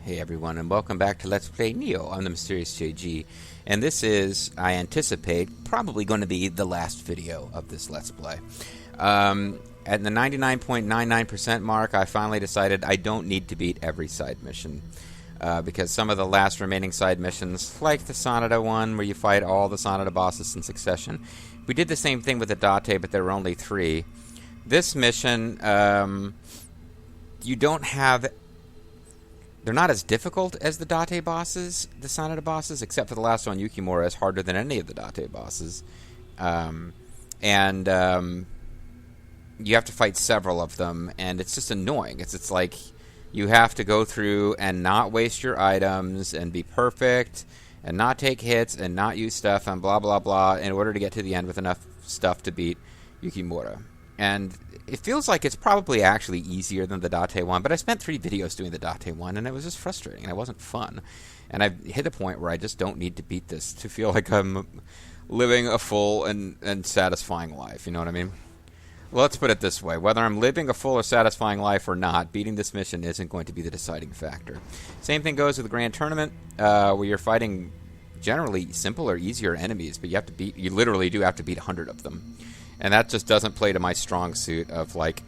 Hey everyone, and welcome back to Let's Play Nioh. I'm the Mysterious JG, and this is, I anticipate, probably going to be the last video of this Let's Play. At the 99.99% mark, I finally decided I don't need to beat every side mission. Because some of the last remaining side missions, like the Sonata one, where you fight all the Sonata bosses in succession, we did the same thing with the Date, but there were only 3. This mission, you don't have... They're not as difficult as the Date bosses, the Sonata bosses, except for the last one, Yukimura, is harder than any of the Date bosses. You have to fight several of them, and it's just annoying. It's like you have to go through and not waste your items, and be perfect, and not take hits, and not use stuff, and blah, blah, blah, in order to get to the end with enough stuff to beat Yukimura. And it feels like it's probably actually easier than the Date one, but I spent 3 videos doing the Date one, and it was just frustrating, and it wasn't fun. And I've hit a point where I just don't need to beat this to feel like I'm living a full and satisfying life, you know what I mean? Well, let's put it this way. Whether I'm living a full or satisfying life or not, beating this mission isn't going to be the deciding factor. Same thing goes with the Grand Tournament, where you're fighting generally simpler, easier enemies, but you literally do have to beat 100 of them. And that just doesn't play to my strong suit of, like,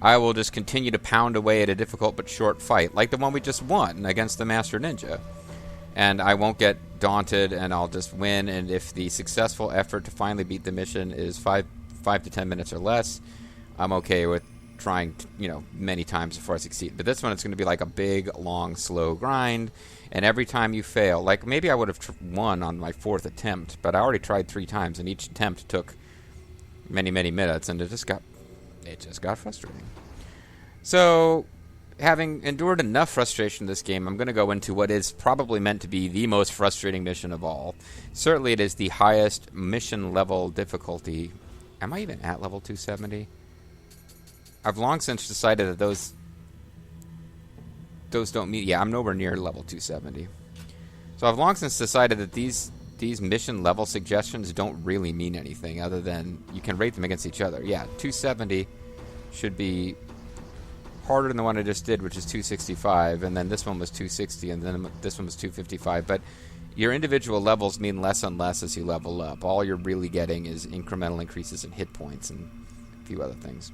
I will just continue to pound away at a difficult but short fight, like the one we just won against the Master Ninja. And I won't get daunted, and I'll just win, and if the successful effort to finally beat the mission is 5 to 10 minutes or less, I'm okay with trying, many times before I succeed. But this one, it's going to be like a big, long, slow grind, and every time you fail, like, maybe I would have won on my 4th attempt, but I already tried 3 times, and each attempt took many minutes, and it just got frustrating. So, having endured enough frustration in this game, I'm going to go into what is probably meant to be the most frustrating mission of all. Certainly it is the highest mission level difficulty. Am I even at level 270? I've long since decided that those don't meet. Yeah, I'm nowhere near level 270. So I've long since decided that these mission level suggestions don't really mean anything other than you can rate them against each other. Yeah, 270 should be harder than the one I just did, which is 265, and then this one was 260, and then this one was 255. But your individual levels mean less and less as you level up. All you're really getting is incremental increases in hit points and a few other things.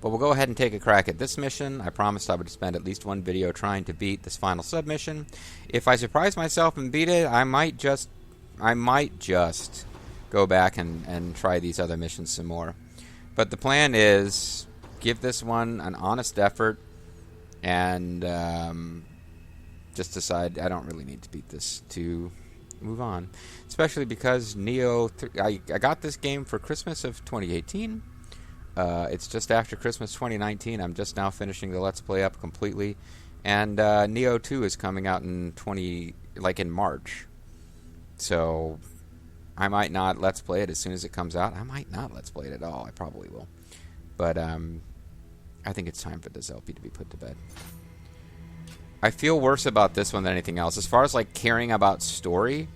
But we'll go ahead and take a crack at this mission. I promised I would spend at least one video trying to beat this final submission. If I surprise myself and beat it, I might just go back and try these other missions some more. But the plan is give this one an honest effort and just decide I don't really need to beat this to move on. Especially because Nioh, I got this game for Christmas of 2018. It's just after Christmas 2019. I'm just now finishing the Let's Play up completely. And Nioh 2 is coming out in March. So I might not Let's Play it as soon as it comes out. I might not Let's Play it at all. I probably will. But I think it's time for this LP to be put to bed. I feel worse about this one than anything else. As far as like caring about story,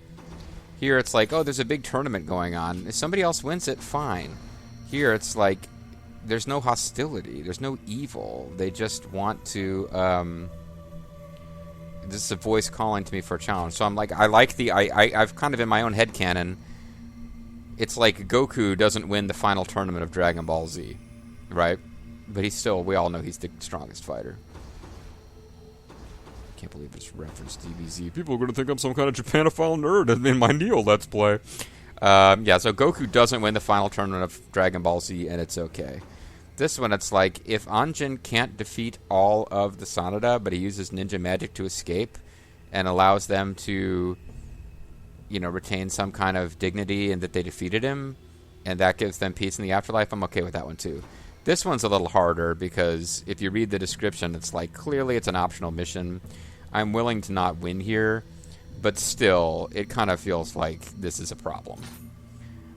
here it's like, oh, there's a big tournament going on. If somebody else wins it, fine. Here it's like, there's no hostility. There's no evil. They just want to... this is a voice calling to me for a challenge. So I'm like, I've kind of in my own headcanon, it's like Goku doesn't win the final tournament of Dragon Ball Z, right? But we all know he's the strongest fighter. I can't believe this reference to DBZ. People are going to think I'm some kind of Japanophile nerd in my Nioh Let's Play. Yeah, so Goku doesn't win the final tournament of Dragon Ball Z, and it's okay. This one, it's like, if Anjin can't defeat all of the Sonata, but he uses ninja magic to escape, and allows them to, retain some kind of dignity and that they defeated him, and that gives them peace in the afterlife, I'm okay with that one too. This one's a little harder, because if you read the description, it's like, clearly it's an optional mission. I'm willing to not win here, but still, it kind of feels like this is a problem.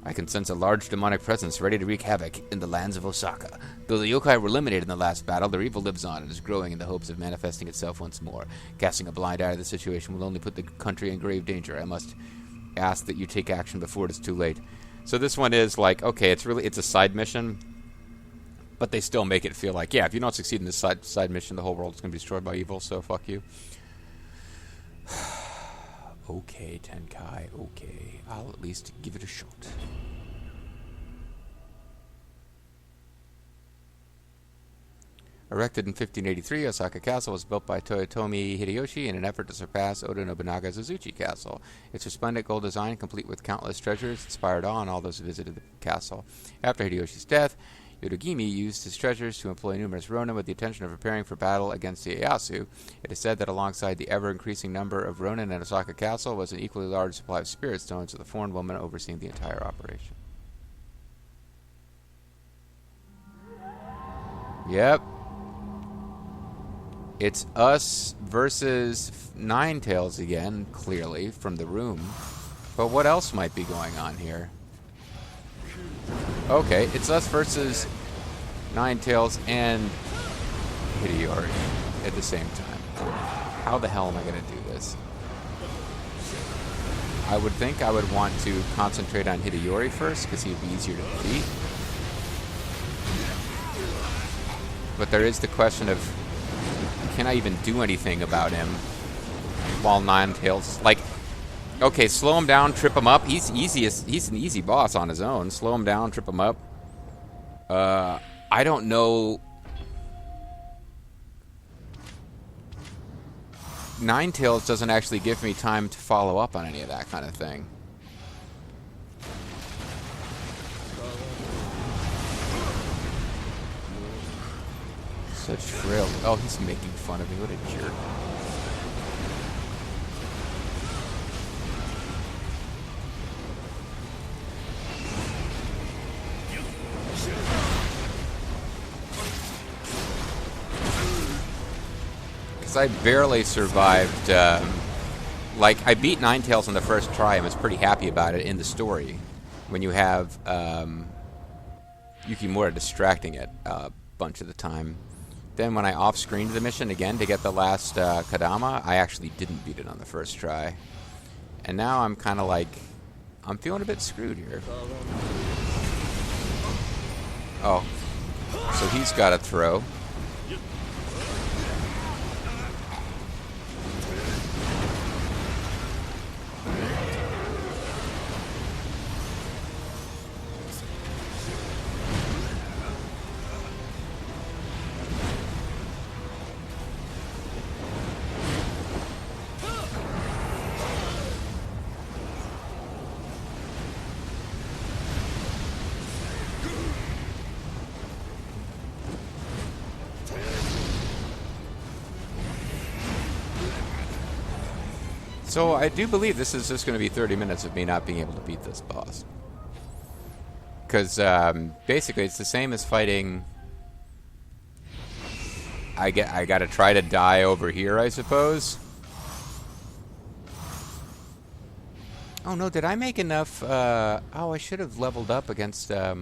I can sense a large demonic presence ready to wreak havoc in the lands of Osaka. Though the yokai were eliminated in the last battle, their evil lives on and is growing in the hopes of manifesting itself once more. Casting a blind eye to the situation will only put the country in grave danger. I must ask that you take action before it is too late. So this one is like, okay, it's a side mission, But they still make it feel like, yeah, if you don't succeed in this side mission, the whole world is going to be destroyed by evil, so fuck you. Okay, Tenkai, okay. I'll at least give it a shot. Erected in 1583, Osaka Castle was built by Toyotomi Hideyoshi in an effort to surpass Oda Nobunaga's Azuchi Castle. Its resplendent gold design, complete with countless treasures, inspired awe in all those who visited the castle. After Hideyoshi's death, Yodogimi used his treasures to employ numerous ronin with the intention of preparing for battle against the Ieyasu. It is said that alongside the ever-increasing number of ronin in Osaka Castle was an equally large supply of spirit stones, with a foreign woman overseeing the entire operation. Yep. It's us versus Ninetales again, clearly, from the room. But what else might be going on here? Okay, it's us versus Ninetales and Hideyori at the same time. How the hell am I going to do this? I would think I would want to concentrate on Hideyori first, because he'd be easier to defeat. But there is the question of, can I even do anything about him while Ninetales, like, okay, slow him down, trip him up. He's an easy boss on his own. Slow him down, trip him up. I don't know. Ninetales doesn't actually give me time to follow up on any of that kind of thing. Such frail. Oh, he's making fun of me. What a jerk. Because I barely survived. Like, I beat Ninetales on the first try and was pretty happy about it in the story. When you have Yukimura distracting it a bunch of the time. Then when I off-screened the mission again to get the last Kadama, I actually didn't beat it on the first try. And now I'm kind of like, I'm feeling a bit screwed here. Oh, so he's got a throw. So I do believe this is just going to be 30 minutes of me not being able to beat this boss. Because basically it's the same as fighting... I got to try to die over here, I suppose. Oh no, did I make enough... oh, I should have leveled up against... I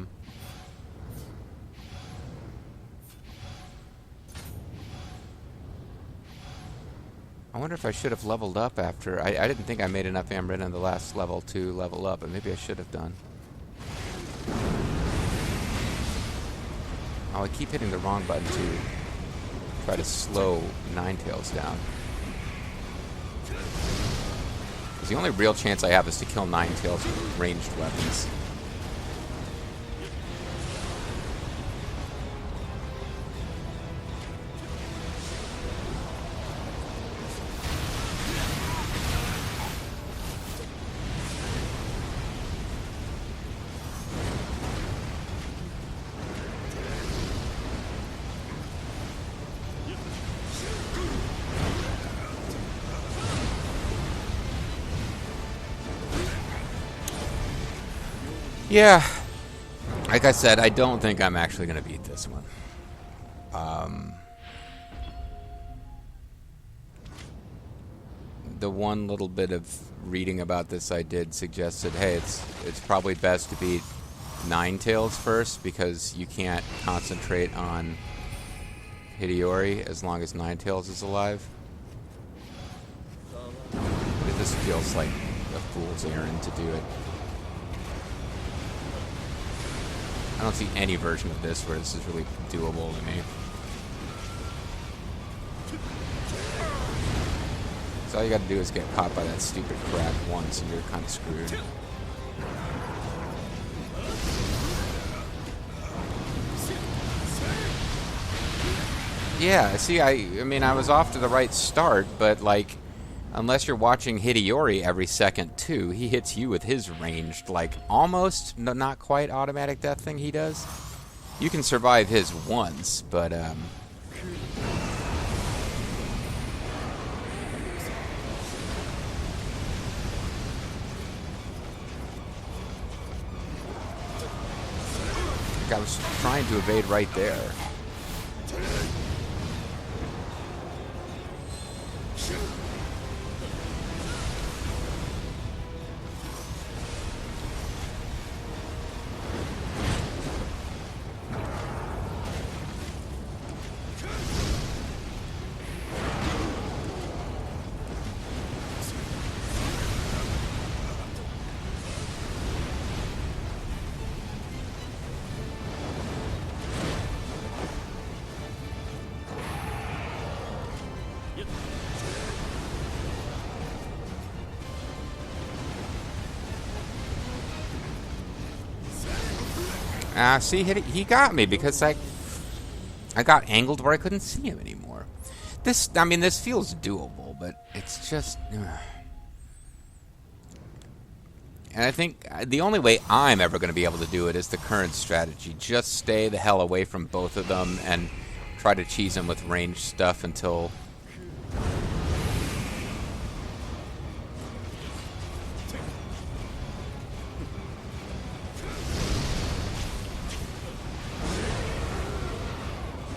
wonder if I should have leveled up after... I didn't think I made enough Amrit in the last level to level up, but maybe I should have done. Oh, I keep hitting the wrong button to try to slow Ninetales down. Because the only real chance I have is to kill Ninetales with ranged weapons. Yeah, like I said, I don't think I'm actually going to beat this one. The one little bit of reading about this I did suggested, hey, it's probably best to beat Ninetales first because you can't concentrate on Hideyori as long as Ninetales is alive. But it just feels like a fool's errand to do it. don't see any version of this where this is really doable to me. So all you gotta do is get caught by that stupid crab once and you're kind of screwed. Yeah, see, I mean, I was off to the right start, but, like, unless you're watching Hideyori every second, too, he hits you with his ranged, like, almost, not quite automatic death thing he does. You can survive his once, but, I was trying to evade right there. See, he got me because I got angled where I couldn't see him anymore. This feels doable, but it's just... And I think the only way I'm ever going to be able to do it is the current strategy. Just stay the hell away from both of them and try to cheese them with ranged stuff until...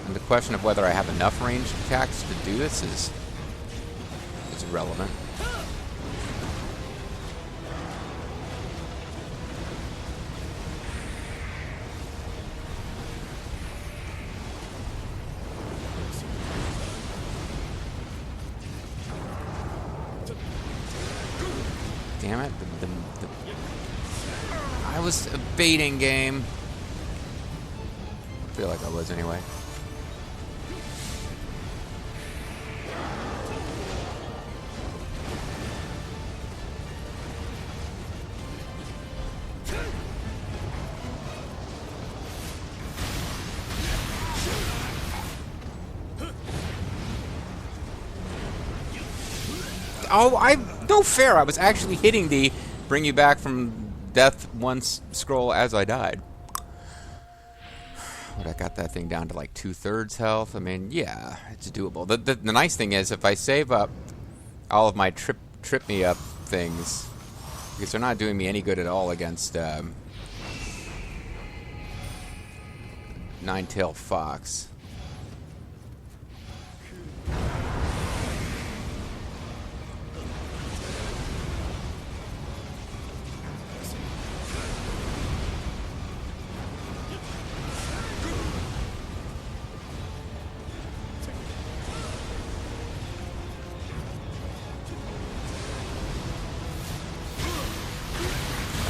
And the question of whether I have enough ranged attacks to do this is irrelevant. Damn it. I was a baiting game. I feel like I was anyway. No fair. I was actually hitting the bring you back from death once scroll as I died. But I got that thing down to like 2/3 health. I mean, yeah, it's doable. The nice thing is if I save up all of my trip me up things, because they're not doing me any good at all against Nine-Tailed Fox.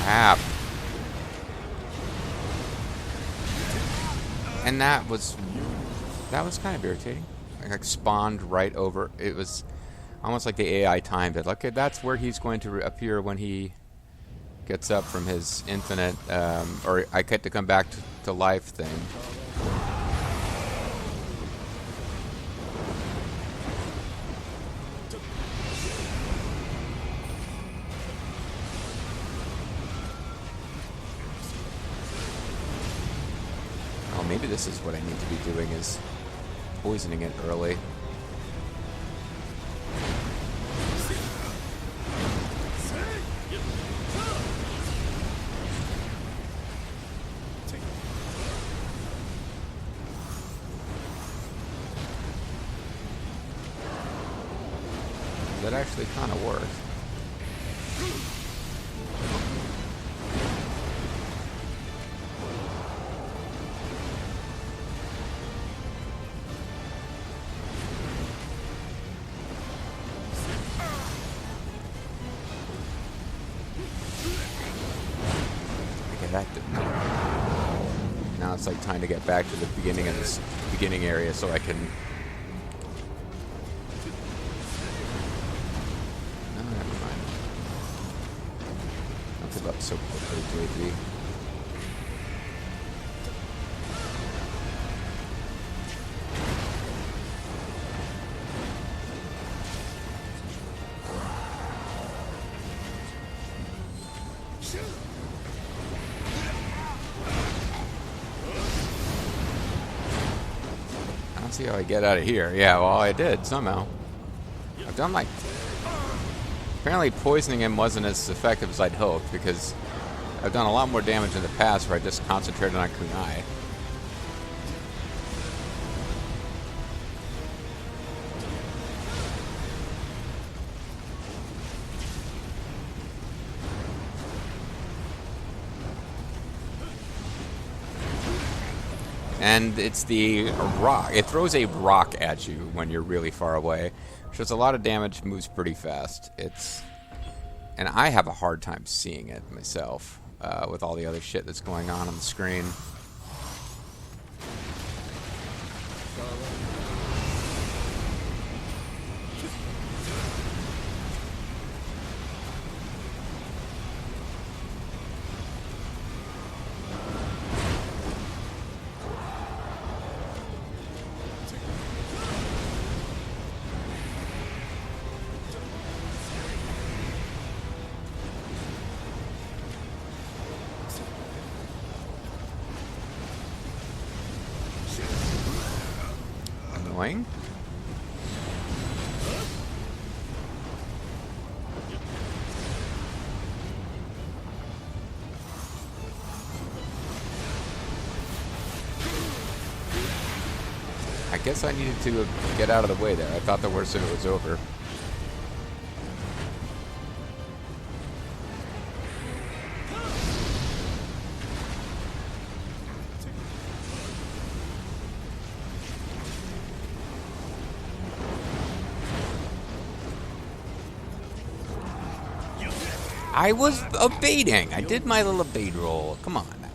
Crap. And that was kind of irritating. Like spawned right over. It was almost like the AI timed it. Okay, that's where he's going to appear when he gets up from his infinite, or I get to come back to life thing. Maybe this is what I need to be doing, is poisoning it early. That actually kind of worked. That didn't work. just like trying to get back to the beginning of this beginning area so I can. No, never mind. Don't give up so quickly, JV. See how I get out of here. Yeah, well, I did somehow. I've done like... Apparently poisoning him wasn't as effective as I'd hoped, because I've done a lot more damage in the past where I just concentrated on kunai. And it's the rock. It throws a rock at you when you're really far away. Which does a lot of damage, moves pretty fast. And I have a hard time seeing it myself with all the other shit that's going on the screen. Annoying. I guess I needed to get out of the way there. I thought the worst of it was over. I was evading. I did my little evade roll. Come on now.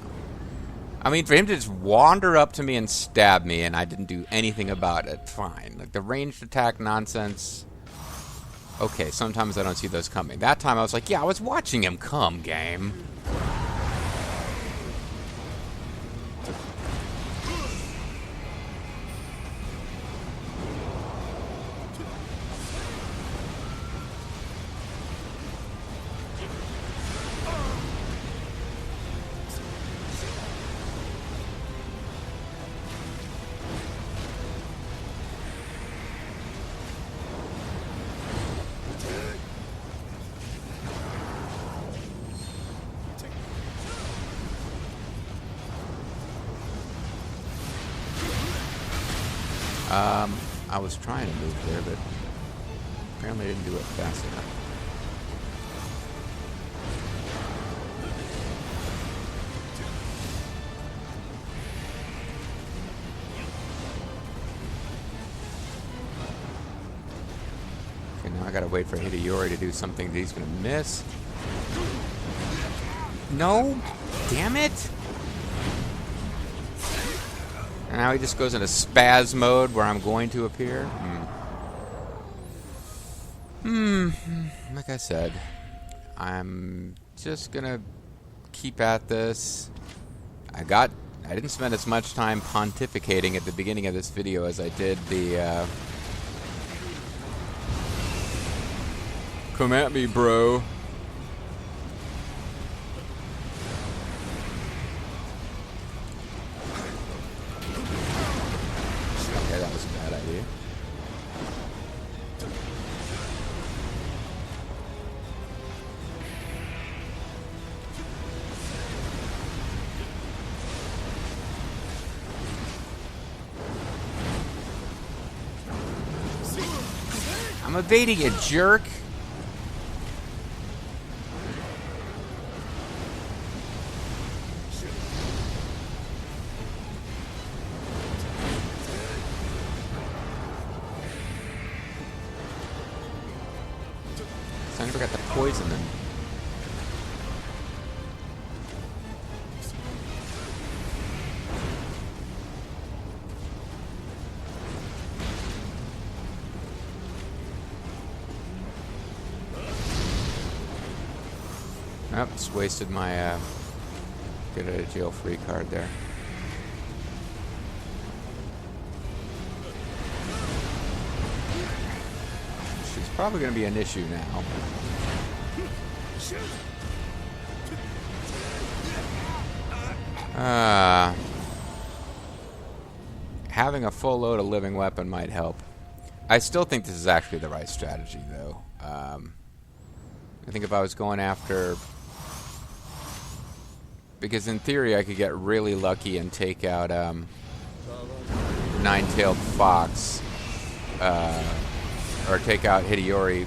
I mean, for him to just wander up to me and stab me and I didn't do anything about it, fine. Like the ranged attack nonsense. Okay, sometimes I don't see those coming. That time I was like, yeah, I was watching him come, game. I was trying to move there, but apparently I didn't do it fast enough. Okay, now I gotta wait for Hideyori to do something that he's gonna miss. No! Damn it! And now he just goes into spaz mode where I'm going to appear. Like I said, I'm just gonna keep at this. I didn't spend as much time pontificating at the beginning of this video as I did the come at me, bro. I'm evading you, jerk. So I never got the poison then. Oh, just wasted my get out of jail free card there. She's probably going to be an issue now. Having a full load of living weapon might help. I still think this is actually the right strategy, though. I think if I was going after... Because in theory, I could get really lucky and take out Nine-Tailed Fox. Or take out Hideyori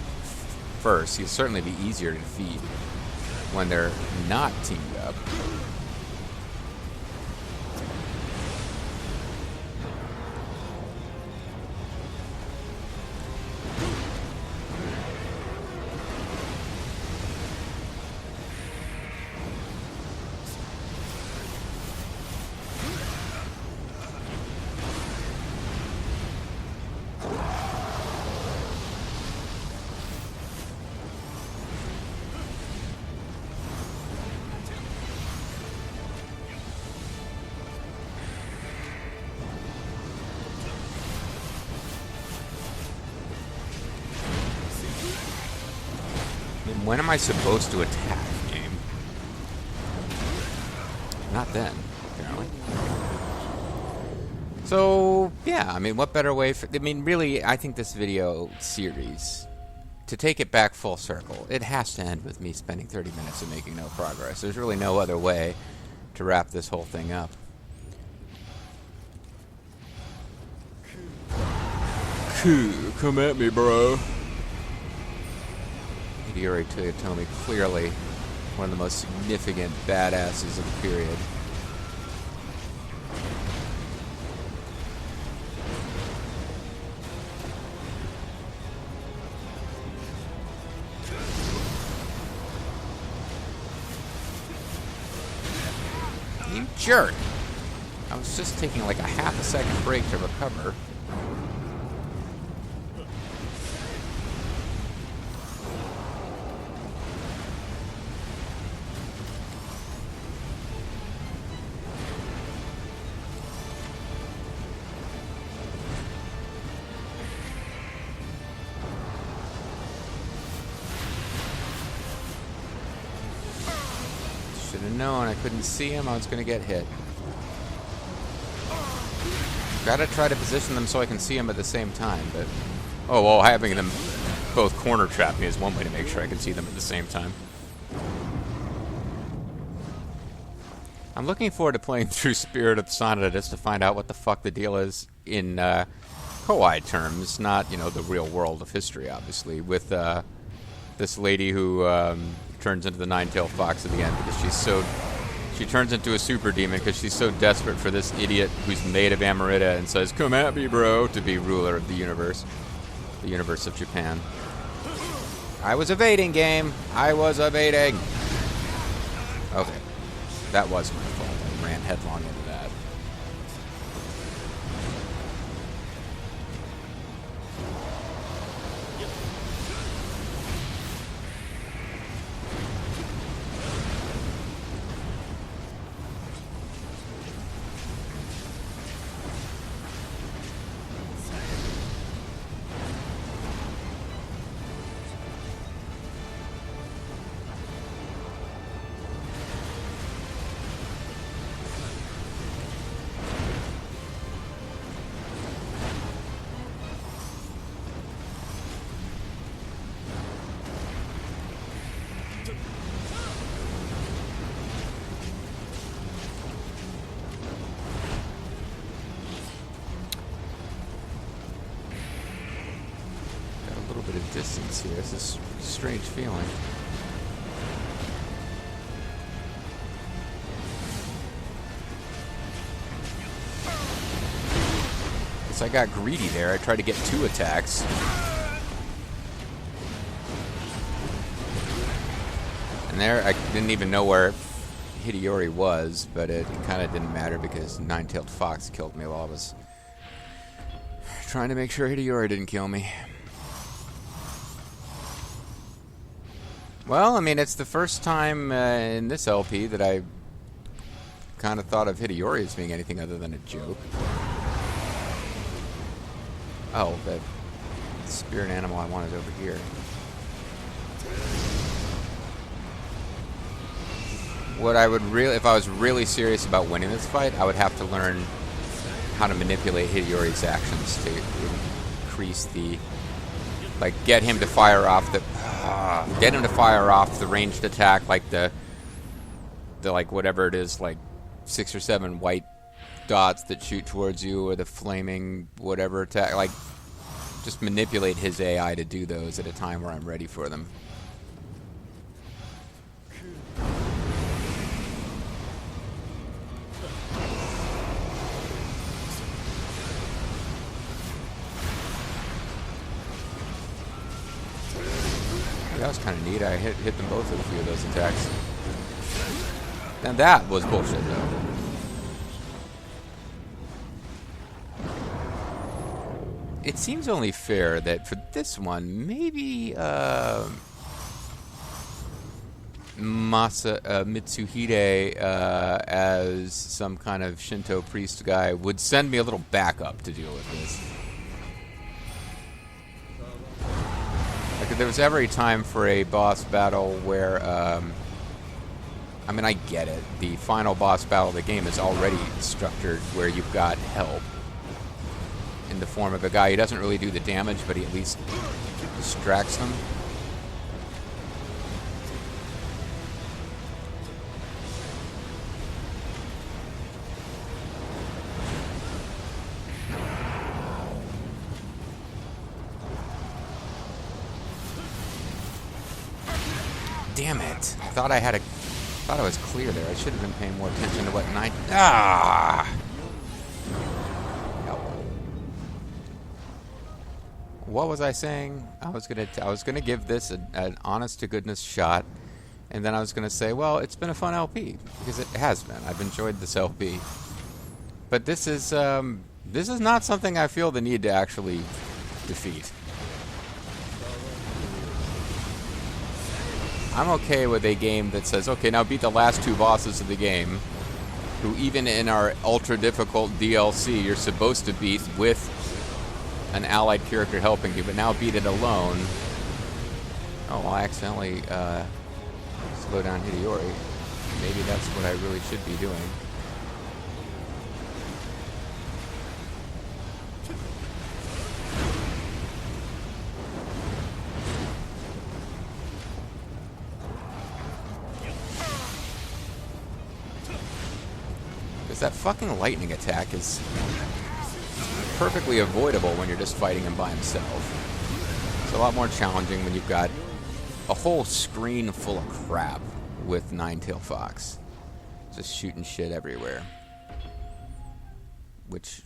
first. He'll certainly be easier to defeat when they're not teamed up. When am I supposed to attack, game? Not then, apparently. So, yeah, I mean, what better way for... I mean, really, I think this video series, to take it back full circle, it has to end with me spending 30 minutes and making no progress. There's really no other way to wrap this whole thing up. Come at me, bro. Hideyori Toyotomi, clearly one of the most significant badasses of the period. You jerk! I was just taking like a half a second break to recover. Should have known I couldn't see him, I was going to get hit. Gotta try to position them so I can see them at the same time, but... Oh, well, having them both corner trap me is one way to make sure I can see them at the same time. I'm looking forward to playing through Spirit of Sonata just to find out what the fuck the deal is in Koei terms, not, you know, the real world of history, obviously, with this lady who turns into the Nine-Tailed Fox at the end because she's so... She turns into a super demon because she's so desperate for this idiot who's made of Amarita and says, "Come at me, bro," to be ruler of the universe of Japan. I was evading, game. I was evading. Okay. That was my fault. I ran headlong into that. Distance here. It's a strange feeling. Guess I got greedy there. I tried to get 2 attacks. And there, I didn't even know where Hideyori was, but it kind of didn't matter because Nine-Tailed Fox killed me while I was trying to make sure Hideyori didn't kill me. Well, I mean, it's the first time in this LP that I kind of thought of Hideyori as being anything other than a joke. Oh, the spirit animal I want is over here. What I would really, if I was really serious about winning this fight, I would have to learn how to manipulate Hideyori's actions to increase the, like, get him to fire off the ranged attack, like the like whatever it is, like 6 or 7 white dots that shoot towards you, or the flaming whatever attack, like just manipulate his AI to do those at a time where I'm ready for them. That was kind of neat. I hit them both with a few of those attacks. And that was bullshit, though. It seems only fair that for this one, maybe Mitsuhide as some kind of Shinto priest guy would send me a little backup to deal with this. Like, if there was ever a time for a boss battle where, I mean, I get it. The final boss battle of the game is already structured where you've got help in the form of a guy who doesn't really do the damage, but he at least distracts them. Damn it. Thought I was clear there. I should have been paying more attention to what night. Ah! What was I saying? I was gonna give this an honest to goodness shot, and then I was gonna say, well, it's been a fun LP, because it has been. I've enjoyed this LP, but this is not something I feel the need to actually defeat. I'm okay with a game that says, okay, now beat the last 2 bosses of the game, who even in our ultra difficult DLC you're supposed to beat with an allied character helping you, but now beat it alone. Oh, well, I accidentally slow down Hideyori. Maybe that's what I really should be doing. That fucking lightning attack is perfectly avoidable when you're just fighting him by himself. It's a lot more challenging when you've got a whole screen full of crap with Nine-Tailed Fox just shooting shit everywhere. Which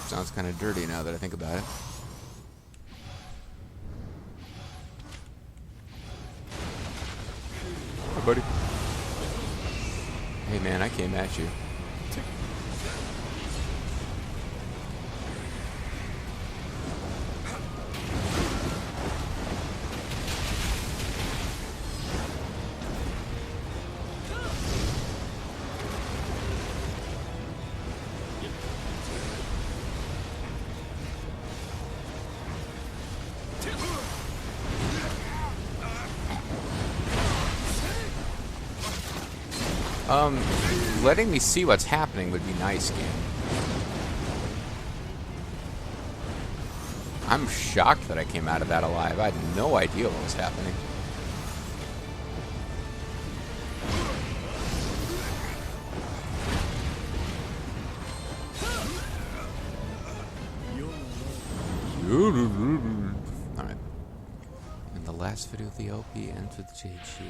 sounds kind of dirty now that I think about it. Hi, buddy. Hey, man, I came at you. Letting me see what's happening would be nice, game. I'm shocked that I came out of that alive. I had no idea what was happening. Alright. In the last video of the LP ends with JG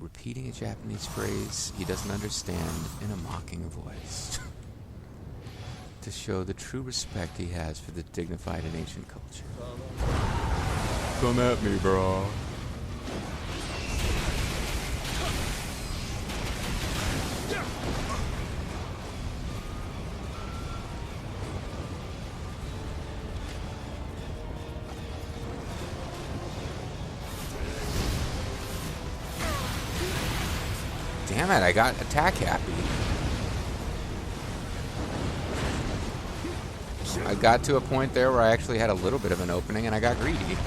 repeating a Japanese phrase he doesn't understand in a mocking voice to show the true respect he has for the dignified and ancient culture. Come at me, bro. Damn it, I got attack happy. I got to a point there where I actually had a little bit of an opening and I got greedy.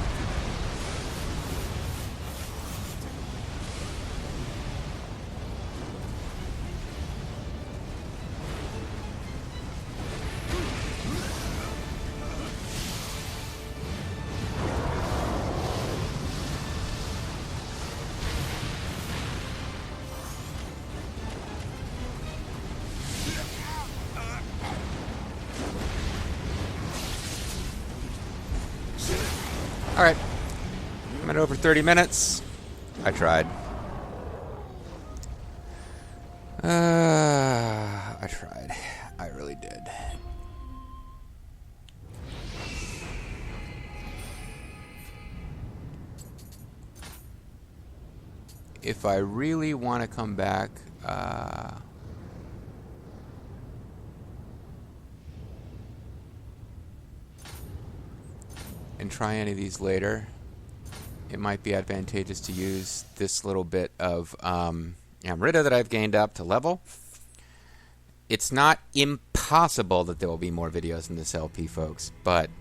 Alright. I'm at over 30 minutes. I tried. I tried. I really did. If I really want to come back, and try any of these later, it might be advantageous to use this little bit of Amrita that I've gained up to level. It's not impossible that there will be more videos in this LP, folks, but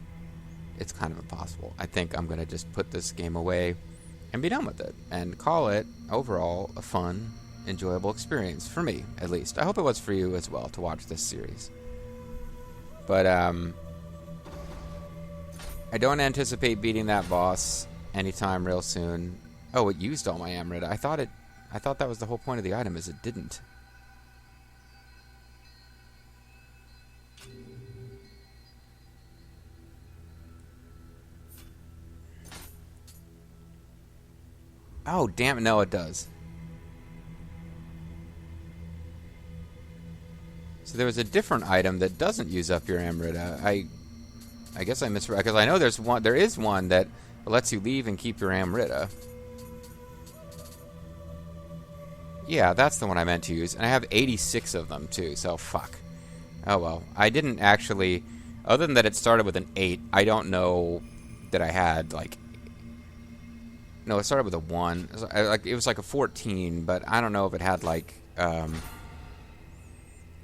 it's kind of impossible. I think I'm going to just put this game away and be done with it, and call it, overall, a fun, enjoyable experience, for me, at least. I hope it was for you as well, to watch this series. But, I don't anticipate beating that boss anytime real soon. Oh, it used all my Amrita. I thought that was the whole point of the item, is it didn't. Oh, damn it, no, it does. So there was a different item that doesn't use up your Amrita. I guess I misread, because I know there is one that lets you leave and keep your Amrita. Yeah, that's the one I meant to use. And I have 86 of them, too, so fuck. Oh, well. I didn't actually... Other than that it started with an 8, I don't know that I had, like... No, it started with a 1. It was like a 14, but I don't know if it had, like,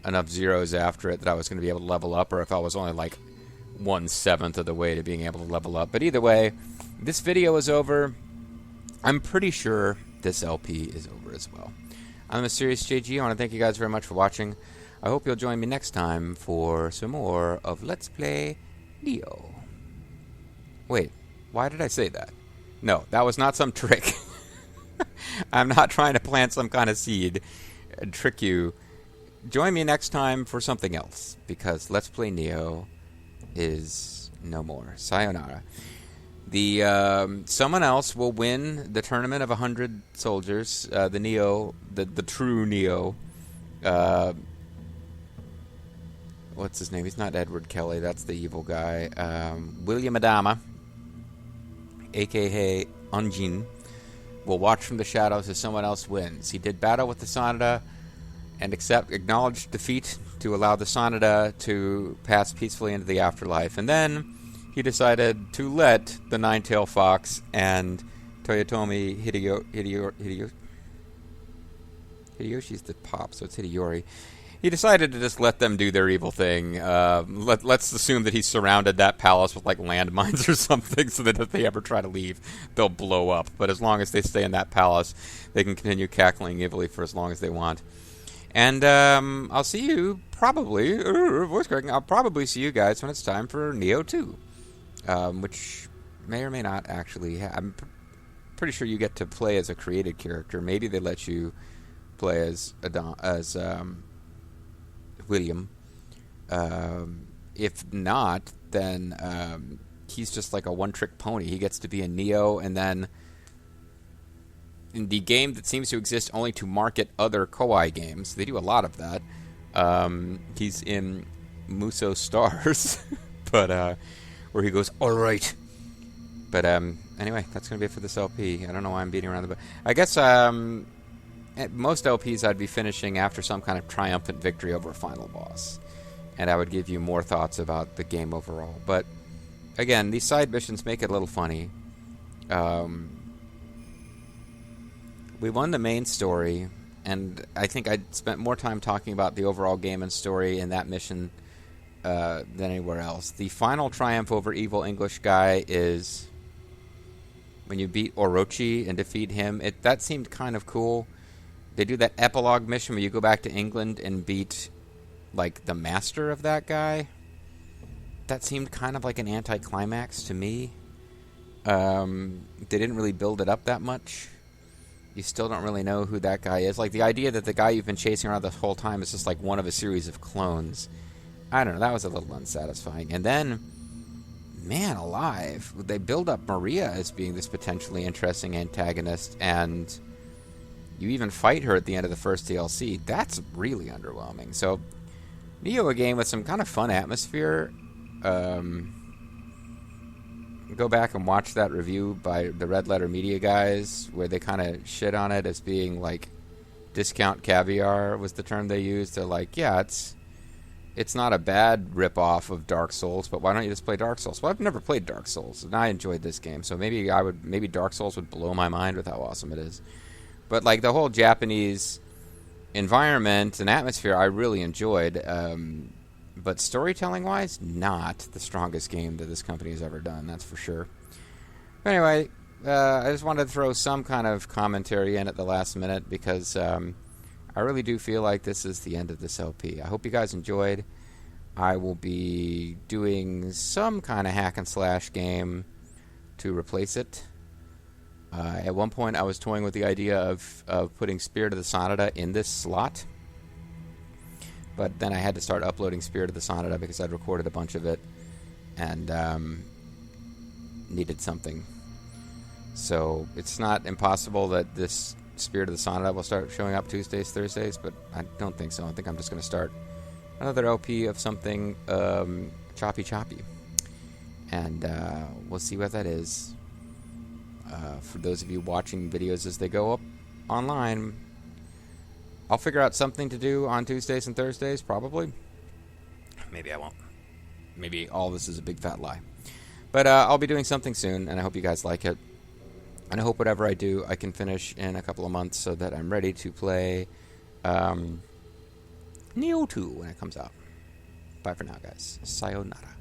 enough zeros after it that I was going to be able to level up, or if I was only, like, 1/7 of the way to being able to level up. But either way, this video is over. I'm pretty sure this LP is over as well. I'm Mysterious JG. I want to thank you guys very much for watching. I hope you'll join me next time for some more of Let's Play Nioh. Wait, why did I say that? No, that was not some trick. I'm not trying to plant some kind of seed and trick you. Join me next time for something else, because Let's Play Nioh is no more. Sayonara. Someone else will win the tournament of 100 soldiers. The Nioh, the true Nioh. What's his name? He's not Edward Kelly. That's the evil guy. William Adama, a.k.a. Unjin, will watch from the shadows as someone else wins. He did battle with the Sanada and acknowledged defeat to allow the Sanada to pass peacefully into the afterlife. And then he decided to let the Nine-Tailed Fox and Toyotomi Hideyoshi's the pop, so it's Hideyori. He decided to just let them do their evil thing. Let's assume that he surrounded that palace with like landmines or something, so that if they ever try to leave, they'll blow up. But as long as they stay in that palace, they can continue cackling evilly for as long as they want. And I'll see you probably, voice cracking, I'll probably see you guys when it's time for Nioh 2. Which may or may not actually I'm pretty sure you get to play as a created character. Maybe they let you play as William. If not, then he's just like a one-trick pony. He gets to be a Nioh, and then in the game that seems to exist only to market other Koei games, they do a lot of that. He's in Muso Stars, but where he goes, all right. But anyway, that's going to be it for this LP. I don't know why I'm beating around the bush. I guess at most LPs I'd be finishing after some kind of triumphant victory over a final boss. And I would give you more thoughts about the game overall. But again, these side missions make it a little funny. We won the main story, and I think I spent more time talking about the overall game and story in that mission than anywhere else. The final triumph over evil English guy is when you beat Orochi and defeat him. That seemed kind of cool. They do that epilogue mission where you go back to England and beat, like, the master of that guy. That seemed kind of like an anticlimax to me. They didn't really build it up that much. You still don't really know who that guy is. Like, the idea that the guy you've been chasing around this whole time is just like one of a series of clones. I don't know, that was a little unsatisfying. And then, man alive, they build up Maria as being this potentially interesting antagonist, and you even fight her at the end of the first DLC. That's really underwhelming. So, Nioh, a game with some kind of fun atmosphere. Go back and watch that review by the Red Letter Media guys, where they kind of shit on it as being like discount caviar was the term they used. They're like, yeah, it's not a bad ripoff of Dark Souls, but why don't you just play Dark Souls? Well, I've never played Dark Souls, and I enjoyed this game, so maybe Dark Souls would blow my mind with how awesome it is. But like the whole Japanese environment and atmosphere, I really enjoyed. But storytelling-wise, not the strongest game that this company has ever done, that's for sure. But anyway, I just wanted to throw some kind of commentary in at the last minute because I really do feel like this is the end of this LP. I hope you guys enjoyed. I will be doing some kind of hack and slash game to replace it. At one point, I was toying with the idea of putting Spirit of the Sonata in this slot. But then I had to start uploading Spirit of the Sonata because I'd recorded a bunch of it and needed something. So it's not impossible that this Spirit of the Sonata will start showing up Tuesdays, Thursdays, but I don't think so. I think I'm just going to start another LP of something choppy. And we'll see what that is. For those of you watching videos as they go up online, I'll figure out something to do on Tuesdays and Thursdays, probably. Maybe I won't. Maybe all this is a big fat lie. But I'll be doing something soon, and I hope you guys like it. And I hope whatever I do, I can finish in a couple of months so that I'm ready to play Nioh 2 when it comes out. Bye for now, guys. Sayonara.